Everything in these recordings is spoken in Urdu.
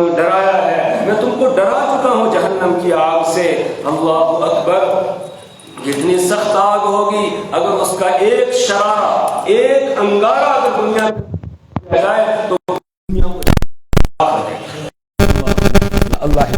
ڈرایا ہے، میں تم کو ڈرا چکا ہوں جہنم کی آگ سے۔ اللہ اکبر، جتنی سخت آگ ہوگی، اگر اس کا ایک شرارہ، ایک انگارہ اگر دنیا میں جائے تو دنیا کو اللہ،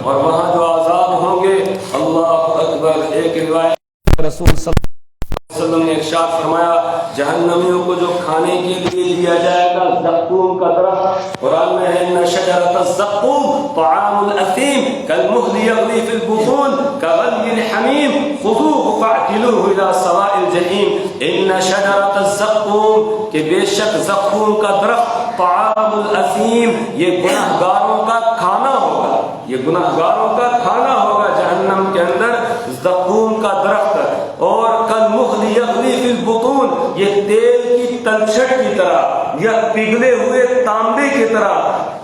اور وہاں جو عذاب ہوں گے، اللہ اکبر۔ ایک روایت رسول صلی اللہ علیہ وسلم نے ارشاد فرمایا، جہنمیوں کو جو کھانے کے لیے دیا جائے گا زقوم کا درخت، قرآن میں ہے ان شجرۃ الزقوم طعام الاثیم کالمہل یغلی فی البطون کغلی الحمیم خذوه فاعتلوه الى سواء الجحیم۔ ان شجرۃ الزقوم، کہ بے شک زقوم کا درخت، طعام الاثیم، یہ گنہگاروں کا کھانا ہوگا، یہ گنہگاروں کا کھانا ہوگا جہنم کے اندر زقوم کا درخت۔ اور کالمہل یغلی فی البطون، یہ تیل کی تلچھٹ کی طرح یا پگھلے ہوئے تانبے کی طرح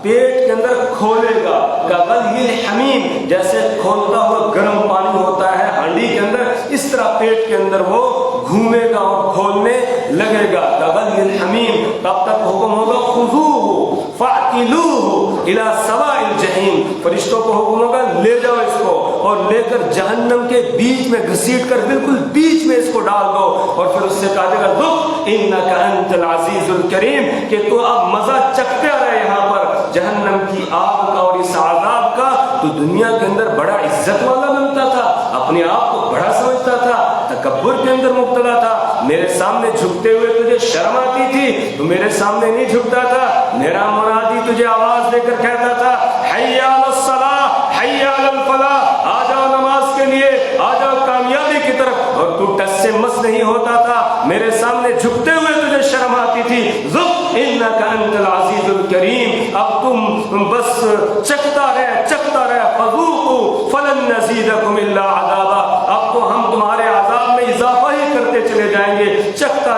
پیٹ کے اندر کھولے گا۔ کغلی الحمیم، جیسے کھولتا ہوا گرم پانی ہوتا ہے ہانڈی کے اندر، اس طرح پیٹ کے اندر وہ گھومے گا اور کھولنے لگے گا۔ کغلی الحمیم، تب تک حکم ہوگا خذوه فاعتلوه الى سواء الجحیم، فرشتوں کو حکم ہوگا لے جاؤ اس کو، اور لے کر جہنم کے بیچ میں گھسیٹ کر بالکل بیچ میں اس کو ڈال دو، اور پھر اس سے کہا جائے گا ذق انک انت العزیز الکریم، کہ تو اب مزہ چکھتے رہے یہاں پر جہنم کی آگ کا اور اس عذاب کا۔ تو دنیا کے اندر بڑا عزت والا بنتا تھا، اپنے آپ کو بڑا سمجھتا تھا، تکبر کے اندر مبتلا تھا، میرے سامنے جھکتے ہوئے تجھے شرم آتی تھی تو میرے سامنے نہیں جھکتا تھا، میرا منادی تجھے آواز دے کر کہتا تھا حی علی الصلاۃ حی علی الفلاح، آ جاؤ نماز کے لیے، آ جاؤ کامیابی کی طرف، اور تو ٹس سے مس نہیں ہوتا تھا، میرے سامنے جھکتے ہوئے تجھے شرم آتی تھی۔ ذق انک انت العزیز الکریم، اب تم بس چکھتا رہ فذوقوا فلن نزیدکم الا عذابا، اب تو ہم تمہارے عذاب میں اضافہ ہی کرتے چلے جائیں گے، چکھتا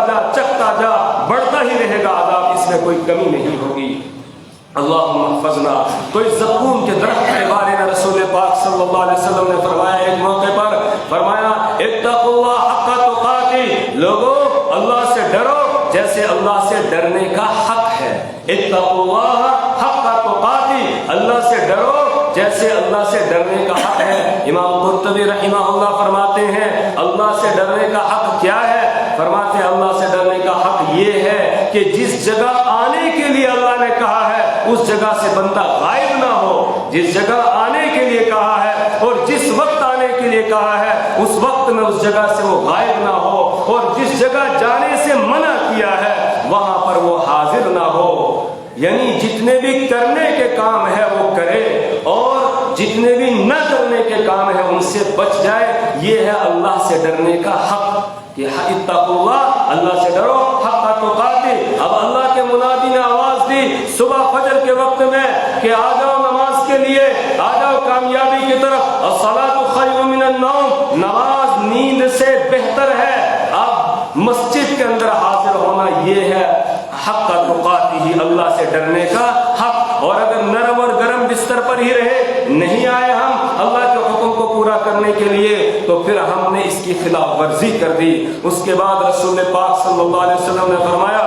جا بڑھتا ہی رہے گا عذاب، اس میں کوئی کمی نہیں ہوگی۔ اللہم احفظنا۔ تو اس زقوم کے درخت کے بارے میں رسول پاک صلی اللہ علیہ وسلم نے فرمایا، ایک موقع پر فرمایا اتقوا اللہ حق تقاتی، لوگوں اللہ سے ڈرو جیسے اللہ سے ڈرنے کا حق ہے۔ اتقوا اللہ حق تقاتی، اللہ سے ڈرو جیسے اللہ سے ڈرنے کا حق ہے۔ امام قرطبی رحمہ اللہ فرماتے ہیں اللہ سے ڈرنے کا حق کیا ہے؟ فرماتے ہیں اللہ سے ڈرنے کا حق یہ ہے کہ جس جگہ آنے کے لیے اللہ نے کہا ہے اس جگہ سے بندہ غائب نہ ہو، جس جگہ آنے کے لیے کہا ہے اور جس وقت آنے کے لیے کہا ہے اس وقت میں اس جگہ سے وہ غائب نہ ہو، اور جس جگہ جانے سے منع کیا ہے وہاں پر وہ حاضر نہ ہو۔ یعنی جتنے بھی کرنے کے کام ہے وہ کرے، اور جتنے بھی نہ کرنے کے کام ہے ان سے بچ جائے۔ یہ ہے اللہ سے ڈرنے کا حق، کہ اتقوا اللہ، اللہ سے ڈرو حق تقاتی۔ اب اللہ کے منادی نے آواز دی صبح فجر کے وقت میں کہ آ جاؤ نماز کے لیے، آ جاؤ کامیابی کی طرف، الصلاۃ خیر من النوم، نماز نیند سے بہتر ہے۔ اب مسجد کے اندر حاضر ہونا یہ ہے حق تقاتی ہی، اللہ سے ڈرنے کا حق۔ اور اگر نرم اور گرم بستر پر ہی رہے، نہیں آئے ہم اللہ کے حکم کو پورا کرنے کے لیے، تو پھر ہم نے اس کی خلاف ورزی کر دی۔ اس کے بعد رسول پاک صلی اللہ علیہ وسلم نے فرمایا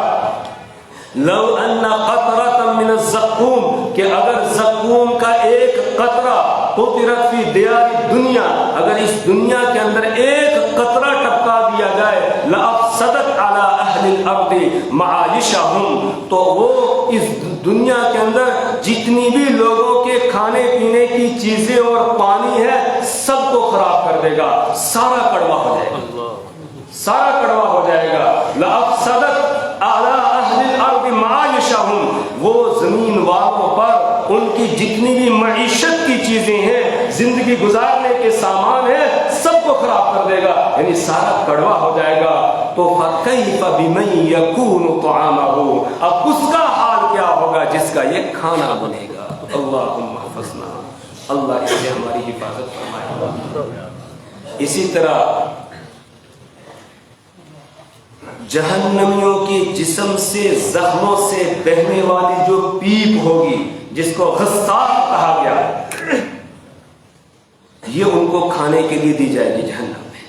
لو ان قطرۃ من الزقوم، کہ اگر زقوم کا ایک قطرہ قطرت فی دیار دنیا، اگر اس دنیا کے اندر ایک قطرہ ٹپکا دیا جائے، لافسدت علی اہل الارض معایشہم، تو وہ اس دنیا کے اندر جتنی بھی لوگوں کے کھانے پینے کی چیزیں اور پانی ہے سب کو خراب کر دے گا، سارا کڑوا ہو جائے گا، سارا کڑوا ہو جائے گا۔ لافسدت علی اہل الارض معایشہم، وہ زمین والوں پر ان کی جتنی بھی معیشت کی چیزیں ہیں، زندگی گزارنے کے سامان ہیں، سب کو خراب کر دے گا، یعنی سارا کڑوا ہو جائے گا۔ تو فَكَيْفَ بِمَنْ يَكُونُ طَعَامَهُ، اب اس کا حال کیا ہوگا جس کا یہ کھانا بنے گا۔ اللہم احفظنا، اللہ اس سے ہماری حفاظت فرمائے۔ اسی طرح جہنمیوں کی جسم سے زخموں سے بہنے والی جو پیپ ہوگی، جس کو غصار کہا گیا، یہ ان کو کھانے کے لیے دی جائے گی جہنم میں۔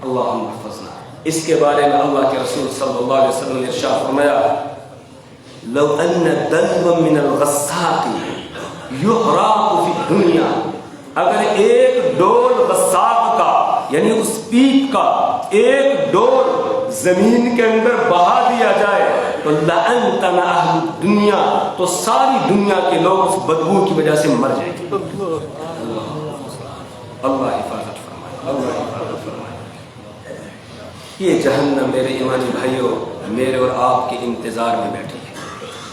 اللہم احفظنا۔ اس کے بارے میں اللہ کے رسول صلی اللہ علیہ وسلم نے ارشاد فرمایا لو ان دلوا من الغصار زمین کے اندر بہا دیا جائے تو لأنتن اہل دنیا، تو ساری دنیا کے لوگ اس بدبو کی وجہ سے مر جائیں گے۔ اللہ حفاظت فرمائے، اللہ حفاظت فرمائے۔ یہ جہنم میرے ایمانی بھائیوں میرے اور آپ کے انتظار میں بیٹھی ہے،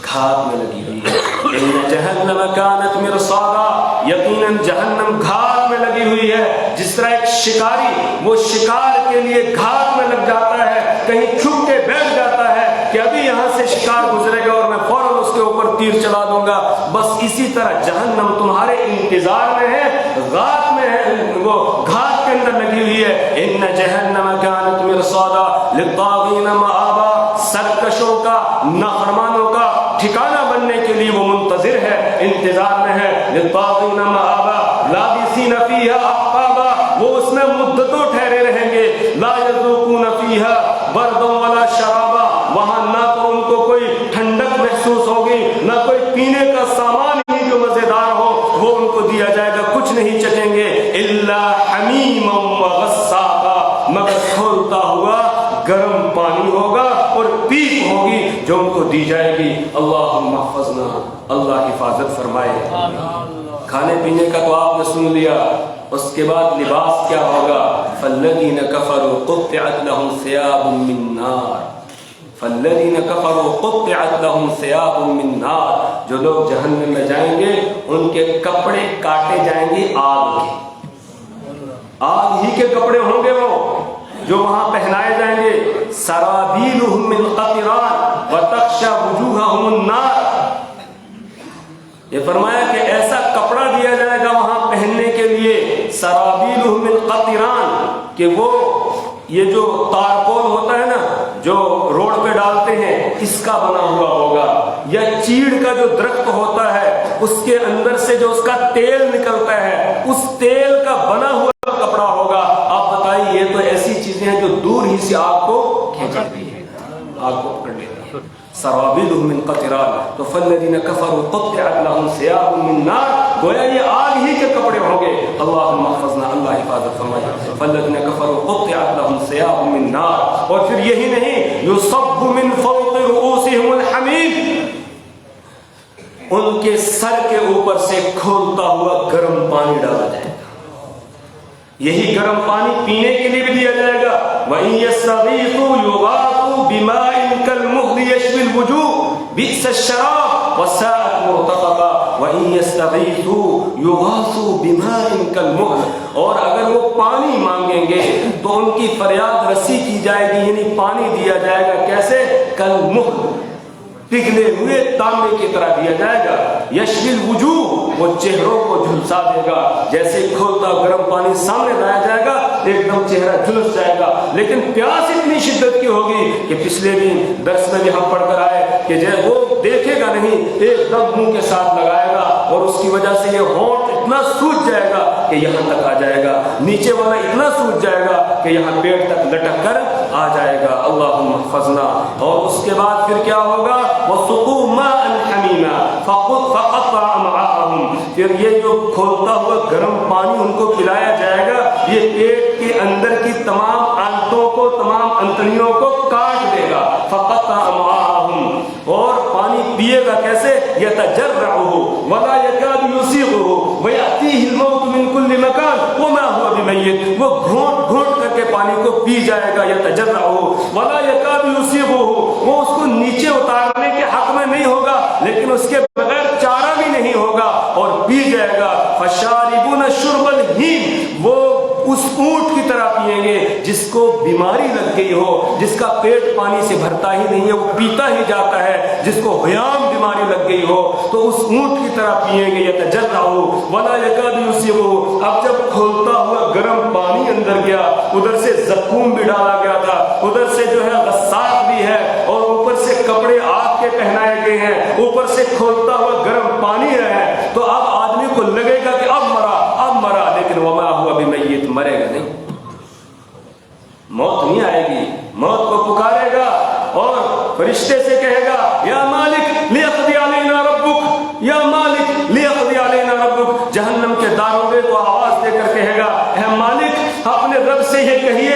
گھات میں لگی ہوئی ہے۔ ان جہنم کانت مرصادا، یقیناً جہنم گھات میں لگی ہوئی ہے۔ جس طرح ایک شکاری وہ شکار کے لیے گھات میں لگ جاتا ہے، کہیں چھپ کے بیٹھ جاتا ہے کہ ابھی یہاں سے شکار گزرے گا اور میں فوراً اس کے اوپر تیر چلا دوں گا، بس اسی طرح جہنم تمہارے انتظار میں ہے، غات میں ہے، وہ گھات کے اندر لگی ہوئی ہے۔ ان جہنم کانت مرصادا للطاغین مآبا، سرکشوں کا، نافرمانوں کا ٹھکانہ بننے کے لیے وہ منتظر ہے، انتظار میں ہے۔ للطاغین مآبا لابثین فیہا احقابا، وہ اس میں مدتوں ٹھہرے رہیں گے۔ لا یذوقون فیہا بردا ولا شرابا، وہاں نہ تو ان کو کوئی ٹھنڈک محسوس ہوگی، نہ کوئی پینے کا سامان ہی جو مزیدار ہو وہ ان کو دیا جائے گا، کچھ نہیں چکیں گے۔ الا حمیما وغساقا، مگر کھولتا ہوا گرم پانی ہوگا اور پیپ ہوگی جو ان کو دی جائے گی۔ اللہم احفظنا، اللہ حفاظت فرمائے۔ کھانے پینے کا تو آپ نے سن لیا، اس کے بعد لباس کیا ہوگا؟ فالذین کفروا قطعت لهم ثیاب من نار، فالذین کفروا قطعت لهم ثیاب من نار، جو لوگ جہنم میں جائیں گے ان کے کپڑے کاٹے جائیں گے آگ کے، آگ ہی کے کپڑے ہوں گے وہ جو وہاں پہنائے جائیں گے۔ سرابیلہم من قطران وتغشی وجوہہم النار، یہ فرمایا کہ ایسا کپڑا دیا جائے گا وہاں پہننے کے لیے، سرابیلہم من قطران، کہ وہ یہ جو تارپول ہوتا ہے نا جو روڈ پہ ڈالتے ہیں اس کا بنا ہوا ہوگا، یا چیڑ کا جو درخت ہوتا ہے اس کے اندر سے جو اس کا تیل نکلتا ہے اس تیل کا بنا ہوا کپڑا ہوگا۔ آپ بتائیے یہ تو ایسی چیزیں ہیں جو دور ہی سے آگ کو کھینچ لیتی ہیں، آگ کو پکڑ لیتی ہیں۔ سرابیلہم من قطران، تو فالذین کفروا قطعت لهم ثیاب من نار، گویا یہ آگ ہی کے کپڑے ہوں گے۔ اللہم احفظنا، اللہ حفاظت فرمائے۔ فالذین کفروا قطعت لهم ثیاب من نار، اور پھر یہی نہیں، یصب من فوق رؤوسہم الحمیم، ان کے سر کے اوپر سے کھولتا ہوا گرم پانی ڈالا جائے گا۔ یہی گرم پانی پینے کے لیے بھی دیا جائے گا۔ وَإِن يَسْتَغِيثُوا يُغَاثُوا بِمَاءٍ كَالْمُهْلِ يَشْوِي الْوُجُوهَ بِئْسَ الشَّرَابُ وَسَاءَتْ مُرْتَفَقًا وَإِن يَسْتَغِيثُوا يُغَاثُوا بِمَاءٍ كَالْمُهْلِ، اور اگر وہ پانی مانگیں گے تو ان کی فریاد رسی کی جائے گی، یعنی پانی دیا جائے گا کیسے؟ کالمہل، پگھلے ہوئے تانبے کی طرح دیا جائے گا۔ یشوی الوجوہ، وہ چہروں کو جھلسا دے گا، جیسے کھولتا گرم پانی سامنے لایا جائے گا ایک دم چہرہ جھلس جائے گا، لیکن پیاس اتنی شدت کی ہوگی کہ پچھلے دن درس میں بھی ہم پڑھ کر آئے کہ وہ دیکھے گا نہیں، ایک دم منہ کے ساتھ لگائے گا اور اس کی وجہ سے یہ ہونٹ اتنا سوج جائے گا کہ یہاں تک آ جائے گا، نیچے والا اتنا سوج جائے گا کہ یہاں پیٹ تک لٹک کر آ جائے گا۔ اللہم احفظنا۔ اور اس کے بعد پھر کیا ہوگا؟ وَسُقُوا مَاءً حَمِيمًا فَقَطَّعَ أَمْعَاءَهُمْ، پھر یہ جو کھولتا ہوا گرم پانی ان کو پلایا جائے گا، یہ پیٹ کے اندر کی تمام آنتوں کو، تمام انتڑیوں کو کاٹ دے گا۔ فَقَطَّعَ أَمْعَاءَهُمْ، اور پانی پیے گا کیسے؟ يَتَجَرَّعُهُ وَلَا يَكَادُ يُسِيغُهُ وَيَأْتِيهِ الْمَوْتُ مِنْ كُلِّ مَكَانٍ وَمَا هُوَ بِمَيِّتٍ، وہ گھونٹ گھونٹ کر کے پانی کو پی جائے گا۔ يَتَجَرَّعُهُ وَلَا يَكَادُ يُسِيغُهُ، وہ اس کو نیچے اتارنے کے حق میں نہیں ہوگا لیکن اس کے بغیر چارہ بھی نہیں ہوگا اور پی جائے گا۔ فَشَارِبُونَ شُرْبَ الْهِيمِ، وہ اس اونٹ کی طرح پیئیں گے جس کو بیماری لگ گئی ہو، جس کا پیٹ پانی سے بھرتا ہی نہیں ہے، وہ پیتا ہی جاتا ہے، جس کو حیام بیماری لگ گئی ہو تو اس اونٹ کی طرح پیئیں گے۔ يَتَجَرَّعُهُ وَلَا يَكَادُ يُسِيغُهُ، اب جب کھولتا ہوا گرم پانی اندر گیا، ادھر سے زقوم بھی ڈالا گیا تھا، ادھر سے جو ہے غساق بھی ہے، اور اوپر سے کپڑے آگ کے پہنائے گئے ہیں، اوپر سے کھولتا ہوا گرم پانی ہے، تو اب آدمی کو لگے گا کہ اب مرا، لیکن وما ہوا بمیت، مرے گا نہیں، موت نہیں آئے گی۔ موت کو پکارے گا اور فرشتے سے کہے گا یا مالک لیقضی علینا ربک، یا مالک لیقضی علینا ربک، جہنم کے داروغے کو آواز دے کر کہے گا اے مالک اپنے رب سے یہ کہیے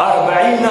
40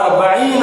40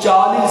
40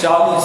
40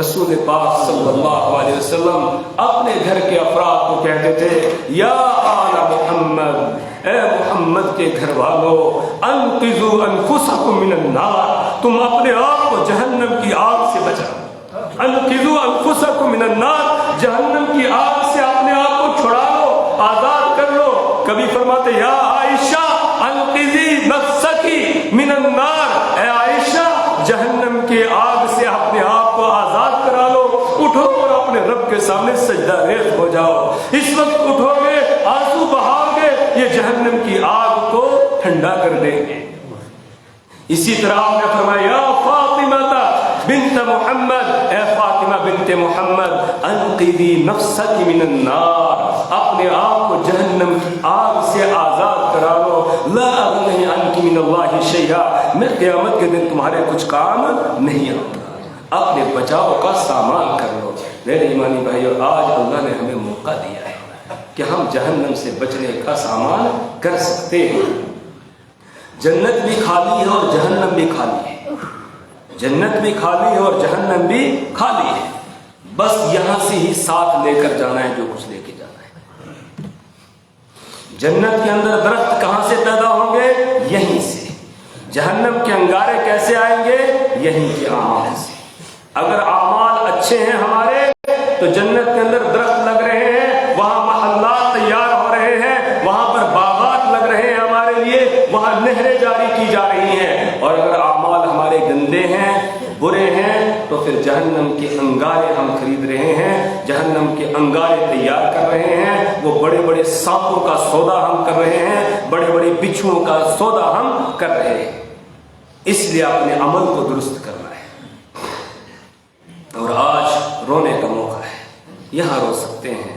رسول پاک صلی اللہ علیہ وسلم اپنے گھر کے افراد کو کہتے تھے یا آل محمد، اے محمد کے گھر والوں، انقذوا انفسکم من النار، تم اپنے آپ کو جہنم کی آگ سے بچاؤ، انقذوا انفسکم من النار، جہنم کی آگ سے اپنے آپ کو چھڑا لو، آزاد کر لو۔ کبھی فرماتے یا عائشہ انقذی نفسکی من النار، اے عائشہ جہنم کی آگ سے اپنے آپ کو آزاد کرا لو، اٹھو اور اپنے رب کے سامنے سجدہ ریز ہو جاؤ۔ اس وقت اٹھو گے، آنسو بہاؤ گے، یہ جہنم کی آگ کو ٹھنڈا کر دیں گے۔ اسی طرح آپ نے فرمایا یا فاطمہ بنت محمد، اے فاطمہ بنت محمد انقذی نفسک من النار، اپنے آپ کو جہنم کی آگ سے آزاد کرا لو۔ لا اغنی عنک من اللہ شیئا، میں قیامت کے دن تمہارے کچھ کام نہیں آؤں، اپنے بچاؤ کا سامان کر لو۔ میرے ایمانی بھائیو، آج اللہ نے ہمیں موقع دیا ہے کہ ہم جہنم سے بچنے کا سامان کر سکتے ہیں۔ جنت بھی خالی ہے اور جہنم بھی خالی ہے، جنت بھی خالی ہے اور جہنم بھی خالی ہے، بس یہاں سے ہی ساتھ لے کر جانا ہے جو کچھ لے کے جانا ہے۔ جنت کے اندر درخت کہاں سے پیدا ہوں گے؟ یہیں سے۔ جہنم کے انگارے کیسے آئیں گے؟ یہیں کے اعمال سے۔ اگر اعمال اچھے ہیں ہمارے تو جنت کے اندر درخت لگ رہے ہیں، وہاں محلات تیار ہو رہے ہیں، وہاں پر باغات لگ رہے ہیں ہمارے لیے، وہاں نہریں جاری کی جا رہی ہیں۔ اور اگر اعمال ہمارے گندے ہیں، برے ہیں، تو پھر جہنم کے انگارے ہم خرید رہے ہیں، جہنم کے انگارے تیار کر رہے ہیں، وہ بڑے بڑے سانپوں کا سودا ہم کر رہے ہیں، بڑے بڑے بچھوؤں کا سودا ہم کر رہے ہیں۔ اس لیے اپنے عمل کو درست کرنا ہے۔ اور آج رونے کا موقع ہے، یہاں رو سکتے ہیں،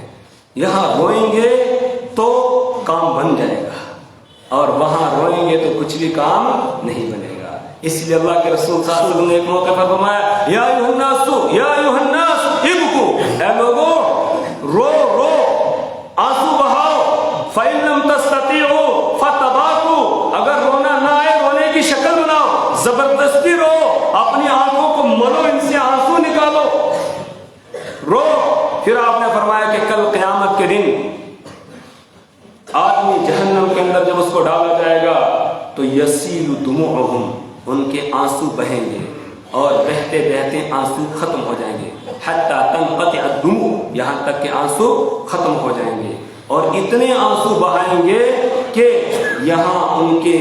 یہاں روئیں گے تو کام بن جائے گا، اور وہاں روئیں گے تو کچھ بھی کام نہیں بنے گا۔ اس لیے اللہ کے رسول صلی اللہ علیہ وسلم نے ایک موقع پر فرمایا یا ایھا الناس، یا ایھا الناس ابکوا، اے لوگوں رو رو، آنسو بہاؤ، فإن لم تستطيعوا فتباكوا، اگر رونا نہ آئے رونے کی شکل بناؤ، زبردستی رو، اپنی آنکھوں کو ملو، ان سے آنسو نکالو، رو۔ پھر آپ نے فرمایا کہ کل قیامت کے دن آدمی جہنم کے اندر جب اس کو ڈالا جائے گا تو یسیل دموعہم، ان کے آنسو بہیں گے، اور بہتے بہتے آنسو ختم ہو جائیں گے، حتی تنقطع الدموع، یہاں تک کہ آنسو ختم ہو جائیں گے، اور اتنے آنسو بہائیں گے کہ یہاں ان کے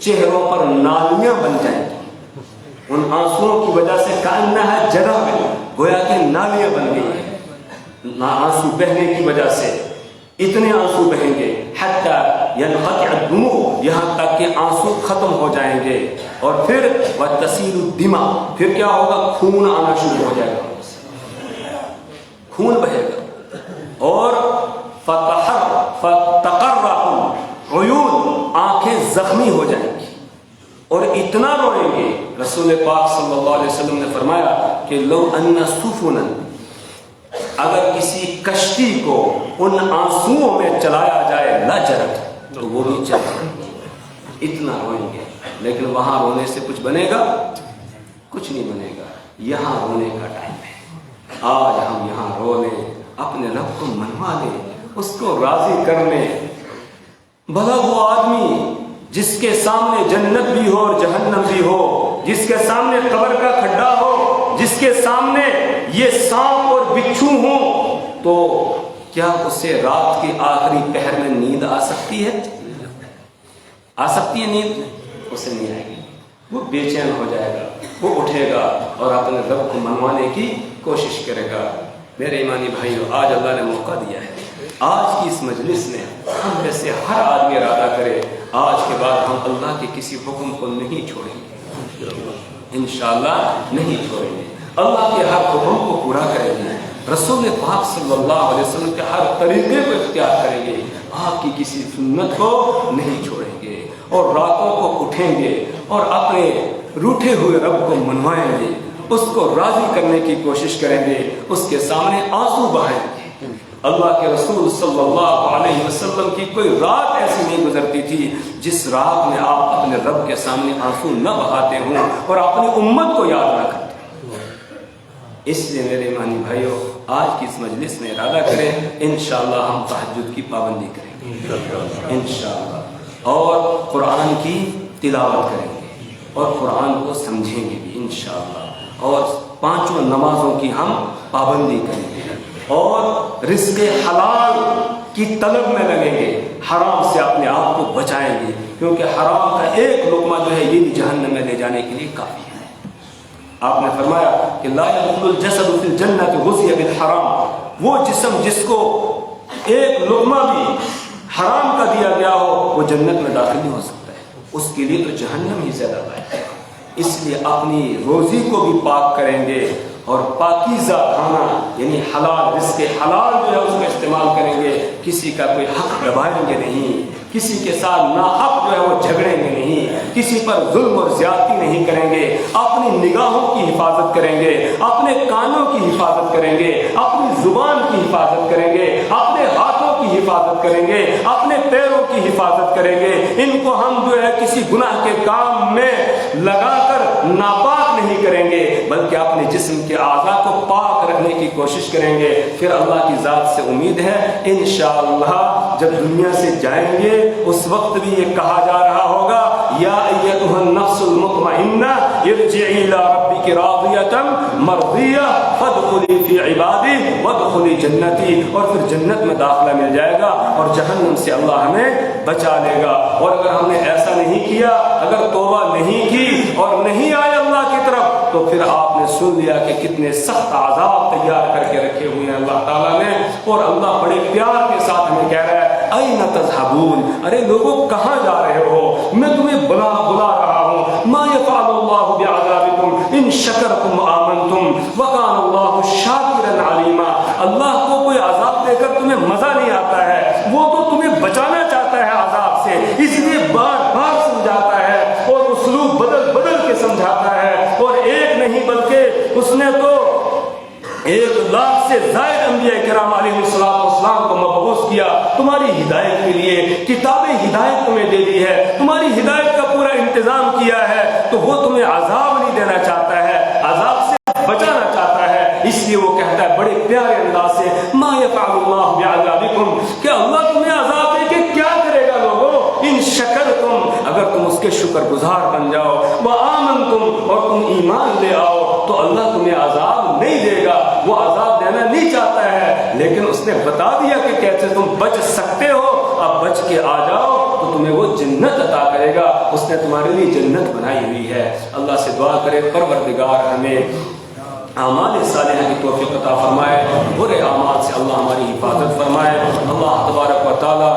چہروں پر نالیاں بن جائیں گی، ان آنسوؤں کی وجہ سے کأنہا جراب، گویا کہ نالیاں بن گئی ہیں آنسو بہنے کی وجہ سے، اتنے آنسو بہیں گے، حتی ینقطع الدموع، یہاں تک کہ آنسو ختم ہو جائیں گے، اور پھر وتسیل الدماء، پھر کیا ہوگا؟ خون آنا شروع ہو جائے گا، خون بہے گا، اور فتقرع عیون، آنکھیں زخمی ہو جائیں گی، اور اتنا روئیں گے۔ رسول پاک صلی اللہ علیہ وسلم نے فرمایا کہ لو ان سفنا، اگر کسی کشتی کو ان آنسوؤں میں چلایا جائے لجرت، تو وہ بھی چلے، اتنا روئیں گے۔ لیکن وہاں رونے سے کچھ بنے گا؟ کچھ نہیں بنے گا، یہاں رونے کا ٹائم ہے۔ آج ہم یہاں رو لیں، اپنے رب کو منوا لیں، اس کو راضی کر لیں۔ بھلا وہ آدمی جس کے سامنے جنت بھی ہو اور جہنم بھی ہو، جس کے سامنے قبر کا کھڈا ہو، جس کے سامنے یہ سانپ اور بچھو ہوں، تو کیا اسے رات کے آخری پہر میں نیند آ سکتی ہے؟ آ سکتی ہے نیند؟ اسے نہیں آئے گی، وہ بے چین ہو جائے گا، وہ اٹھے گا اور اپنے رب کو منوانے کی کوشش کرے گا۔ میرے ایمانی بھائیو، آج اللہ نے موقع دیا ہے، آج کی اس مجلس میں ہم میں سے ہر آدمی ارادہ کرے آج کے بعد ہم اللہ کے کسی حکم کو نہیں چھوڑیں گے، انشاءاللہ نہیں چھوڑیں گے، اللہ کے ہر حکم کو پورا کریں گے، رسول پاک صلی اللہ علیہ وسلم کے ہر طریقے کو اختیار کریں گے، آپ کی کسی سنت کو نہیں چھوڑیں گے، اور راتوں کو اٹھیں گے اور اپنے روٹھے ہوئے رب کو منوائیں گے، اس کو راضی کرنے کی کوشش کریں گے، اس کے سامنے آنسو بہائیں گے۔ اللہ کے رسول صلی اللہ علیہ وسلم کی کوئی رات ایسی نہیں گزرتی تھی جس رات میں آپ اپنے رب کے سامنے آنسو نہ بہاتے ہوں اور اپنی امت کو یاد نہ کرتے۔ اس لیے میرے ایمانی بھائیوں آج کی اس مجلس میں ارادہ کریں انشاءاللہ ہم تہجد کی پابندی کریں گے انشاءاللہ، اور قرآن کی تلاوت کریں گے اور قرآن کو سمجھیں گے بھی انشاءاللہ، اور 5 نمازوں کی ہم پابندی کریں گے اور رزق حلال کی طلب میں لگیں گے، حرام سے اپنے آپ کو بچائیں گے، کیونکہ حرام کا ایک لقمہ جو ہے یہ بھی جہنم میں لے جانے کے لیے کافی ہے۔ آپ نے فرمایا کہ لا يدخل الجسد في الجنة غزي بالحرام، وہ جسم جس کو ایک لقمہ بھی حرام کا دیا گیا ہو وہ جنت میں داخل نہیں ہو سکتا ہے، اس کے لیے تو جہنم ہی زیادہ لائق ہے۔ اس لیے اپنی روزی کو بھی پاک کریں گے اور پاکیزہ کھانا یعنی حلال رزق حلال جو ہے اس کو استعمال کریں گے، کسی کا کوئی حق دبائیں گے نہیں، کسی کے ساتھ ناحق جو ہے وہ جھگڑیں گے نہیں، کسی پر ظلم اور زیادتی نہیں کریں گے، اپنی نگاہوں کی حفاظت کریں گے، اپنے کانوں کی حفاظت کریں گے، اپنی زبان کی حفاظت کریں گے، اپنے ہاتھوں کی حفاظت کریں گے، اپنے پیروں کی حفاظت کریں گے۔ ان کو ہم جو ہے کسی گناہ کے کام میں لگا کر ناپاک نہیں کریں گے، بلکہ اپنے جسم کے اعضاء کو پاک رکھنے کی کوشش کریں گے۔ پھر اللہ کی ذات سے امید ہے انشاءاللہ جب دنیا سے جائیں گے اس وقت بھی یہ کہا جا رہا ہوگا یا ایتھا النفس المطمئنہ ارجعی الی ربک راضیۃ مرضیہ فادخلی فی عبادی وادخلی جنتی، اور پھر جنت میں داخلہ مل جائے گا اور جہنم سے اللہ ہمیں بچا لے گا۔ اور اگر ہم نے ایسا نہیں کیا، اگر توبہ نہیں کی اور نہیں آئے اللہ کی طرف، تو پھر آپ نے سن لیا کہ کتنے سخت عذاب تیار کر کے رکھے ہوئے ہیں اللہ تعالیٰ نے، اور اللہ بڑے پیار کے ساتھ ہمیں کہہ رہا ہے اَيْنَ تَذْهَبُونَ، ارے لوگوں کہاں جا رہے ہو، میں تمہیں بلا رہا ہوں۔ مَا يَفْعَلُ اللَّهُ بِعَذَابِكُمْ إِن شَكَرْتُمْ وَآمَنْتُمْ وَكَانَ اللَّهُ شَاكِرًا عَلِيمًا، اللہ کو کوئی عذاب دے کر تمہیں مزہ نہیں آتا ہے، وہ تو تمہیں بچانا چاہتا ہے عذاب سے، اس لیے بار بار سمجھاتا ہے اور اسلوب بدل بدل کے سمجھاتا ہے، اور ایک نہیں بلکہ اس نے تو 1,00,000 سے زائد انبیاء کرام علیہ السلام کو مبعوث کیا تمہاری ہدایت کے لیے، کتاب ہدایت تمہیں دے دی ہے، تمہاری ہدایت کا پورا انتظام کیا ہے، تو وہ تمہیں عذاب نہیں دینا چاہتا ہے، عذاب سے بچانا چاہتا ہے۔ اس لیے وہ کہتا ہے بڑے پیارے انداز سے ما یفعل اللہ بعذابکم، کہ اللہ تمہیں عذاب دے کے کیا کرے گا لوگوں، ان شکرتم، اگر تم اس کے شکر گزار بن جاؤ، وآمنتم، اور تم ایمان لے آؤ، تو اللہ تمہیں عذاب نہیں دے گا، وہ عذاب دینا نہیں چاہتا ہے، لیکن اس نے بتا دیا کہ کیسے تم بچ سکتے ہو، اب بچ کے آ جاؤ تو تمہیں وہ جنت عطا کرے گا، اس نے تمہارے لیے جنت بنائی ہوئی ہے۔ اللہ سے دعا کرے پروردگار ہمیں اعمال صالحہ کی توفیق عطا فرمائے، برے اعمال سے اللہ ہماری حفاظت فرمائے، اللہ تبارک و تعالی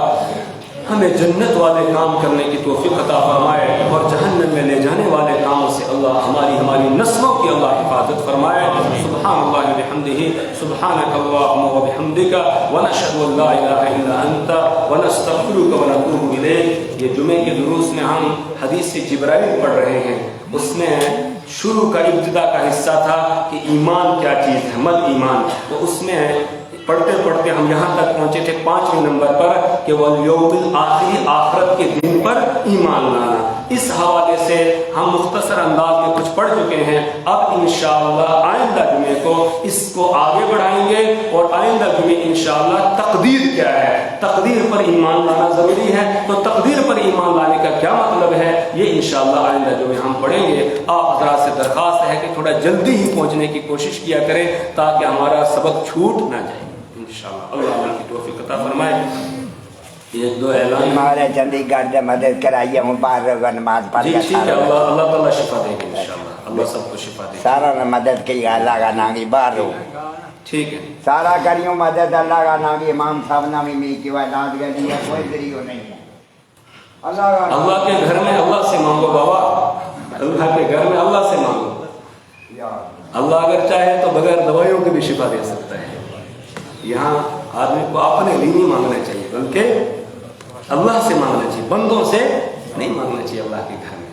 ہمیں جنت والے کام کرنے کی توفیق عطا فرمائے، اور جہنم میں لے جانے والے کاموں سے اللہ ہماری نسلوں کی اللہ حفاظت فرمائے۔ سبحان اللہ بحمدہ، سبحانک اللہم وبحمدک، ونشہد ان لا الہ الا انت، ونستغفرک ونتوب الیک۔ یہ جمعے کے دروس میں ہم حدیث جبرائیل پڑھ رہے ہیں، اس میں شروع کا ابتدا کا حصہ تھا کہ ایمان کیا چیز ہے، مل ایمان، تو اس میں پڑھتے پڑھتے ہم یہاں تک پہنچے تھے 5ویں نمبر پر کہ والیوم الآخر، آخرت کے دن پر ایمان لانا۔ اس حوالے سے ہم مختصر انداز میں کچھ پڑھ چکے ہیں، اب انشاءاللہ آئندہ جمعے کو اس کو آگے بڑھائیں گے، اور آئندہ جمعے انشاءاللہ تقدیر کیا ہے، تقدیر پر ایمان لانا ضروری ہے، تو تقدیر پر ایمان لانے کا کیا مطلب ہے یہ انشاءاللہ آئندہ جمعے ہم پڑھیں گے۔ آپ حضرات سے درخواست ہے کہ تھوڑا جلدی ہی پہنچنے کی کوشش کیا کریں تاکہ ہمارا سبق چھوٹ نہ جائے انشاءاللہ۔ اللہ علیہ کی توفیق عطا فرمائے۔ ایک دو اعلان ہمارے چندی گڑھ سے مدد کرائیے، مبارک نماز پڑھ جی ٹھیک ہے، اللہ تعالیٰ شفا دے گا انشاءاللہ، اللہ سب کو شفا دے گا، سارا نے مدد کی، اللہ کا نامی بارو ٹھیک ہے، سارا کریوں مدد، اللہ کا نامی امام صاحب نامی می کی وائلاد گئی ہے، کوئی ذریعہ نہیں ہے، اللہ کے گھر میں اللہ سے مانگو بابا، اللہ کے گھر میں اللہ سے مانگو، اللہ اگر چاہے تو بغیر دوائیوں کے بھی شفا دے سکتا ہے۔ یہاں آدمی کو اپنے لیے نہیں مانگنا چاہیے بلکہ اللہ سے مانگنا چاہیے، بندوں سے نہیں مانگنا چاہیے اللہ کے گھر میں۔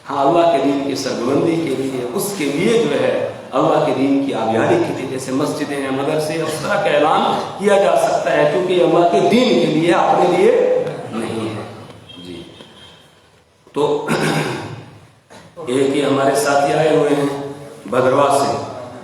ہاں اللہ کے دین کی سربلندی کے لیے، اس کے لیے جو ہے اللہ کے دین کی آبیاری کے لیے، جیسے مسجدیں ہیں، مدرسے، اس طرح کا اعلان کیا جا سکتا ہے، کیونکہ یہ اللہ کے دین کے لیے، اپنے لیے نہیں ہے۔ جی تو ایک ہی ہمارے ساتھی آئے ہوئے ہیں بھدرواہ سے،